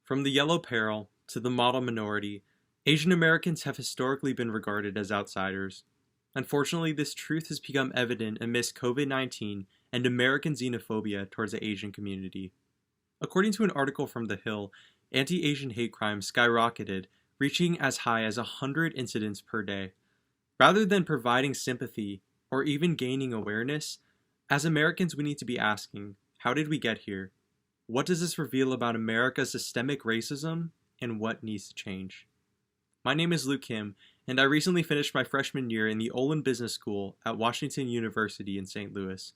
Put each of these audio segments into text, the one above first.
From the yellow peril to the model minority, Asian Americans have historically been regarded as outsiders. Unfortunately, this truth has become evident amidst COVID-19 and American xenophobia towards the Asian community. According to an article from The Hill, anti-Asian hate crimes skyrocketed, reaching as high as 100 incidents per day. Rather than providing sympathy or even gaining awareness, as Americans we need to be asking, how did we get here? What does this reveal about America's systemic racism, and what needs to change? My name is Luke Kim, and I recently finished my freshman year in the Olin Business School at Washington University in St. Louis.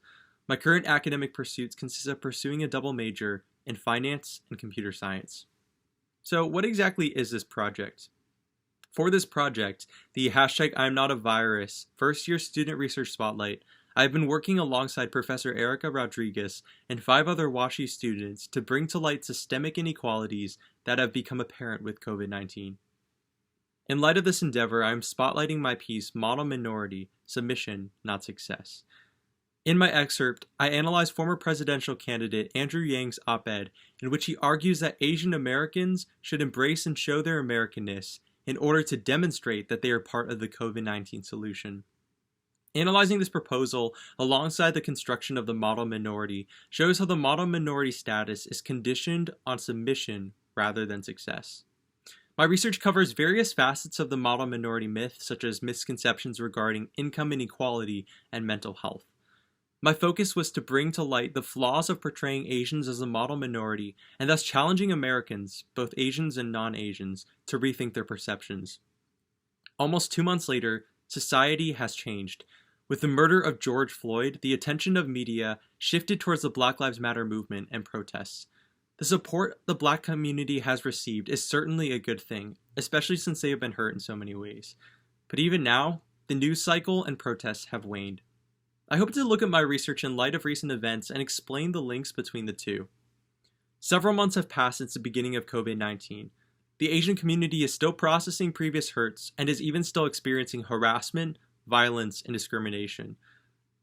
My current academic pursuits consist of pursuing a double major in finance and computer science. So what exactly is this project? For this project, the #I'mNotAvirus first year student research spotlight, I have been working alongside Professor Erika Rodriguez and 5 other WashU students to bring to light systemic inequalities that have become apparent with COVID-19. In light of this endeavor, I am spotlighting my piece, Model Minority, Submission, Not Success. In my excerpt, I analyze former presidential candidate Andrew Yang's op-ed, in which he argues that Asian Americans should embrace and show their Americanness in order to demonstrate that they are part of the COVID-19 solution. Analyzing this proposal alongside the construction of the model minority shows how the model minority status is conditioned on submission rather than success. My research covers various facets of the model minority myth, such as misconceptions regarding income inequality and mental health. My focus was to bring to light the flaws of portraying Asians as a model minority and thus challenging Americans, both Asians and non-Asians, to rethink their perceptions. Almost 2 months later, society has changed. With the murder of George Floyd, the attention of media shifted towards the Black Lives Matter movement and protests. The support the Black community has received is certainly a good thing, especially since they have been hurt in so many ways. But even now, the news cycle and protests have waned. I hope to look at my research in light of recent events and explain the links between the two. Several months have passed since the beginning of COVID-19. The Asian community is still processing previous hurts and is even still experiencing harassment, violence, and discrimination.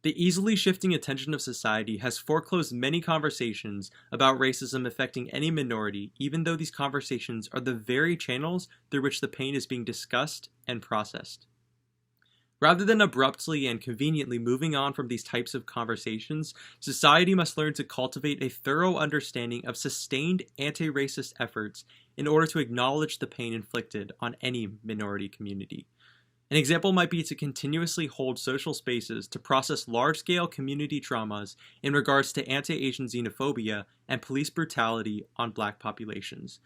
The easily shifting attention of society has foreclosed many conversations about racism affecting any minority, even though these conversations are the very channels through which the pain is being discussed and processed. Rather than abruptly and conveniently moving on from these types of conversations, society must learn to cultivate a thorough understanding of sustained anti-racist efforts in order to acknowledge the pain inflicted on any minority community. An example might be to continuously hold social spaces to process large-scale community traumas in regards to anti-Asian xenophobia and police brutality on Black populations.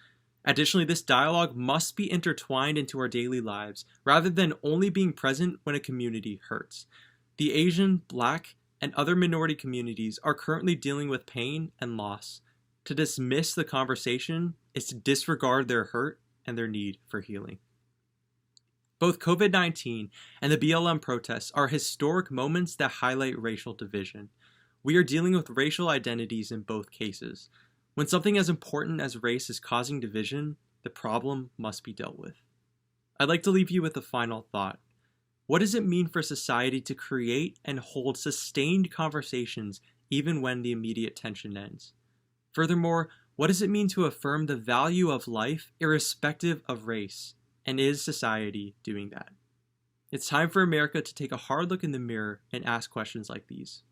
Additionally, this dialogue must be intertwined into our daily lives rather than only being present when a community hurts. The Asian, Black, and other minority communities are currently dealing with pain and loss. To dismiss the conversation is to disregard their hurt and their need for healing. Both COVID-19 and the BLM protests are historic moments that highlight racial division. We are dealing with racial identities in both cases. When something as important as race is causing division, the problem must be dealt with. I'd like to leave you with a final thought. What does it mean for society to create and hold sustained conversations even when the immediate tension ends? Furthermore, what does it mean to affirm the value of life irrespective of race? And is society doing that? It's time for America to take a hard look in the mirror and ask questions like these.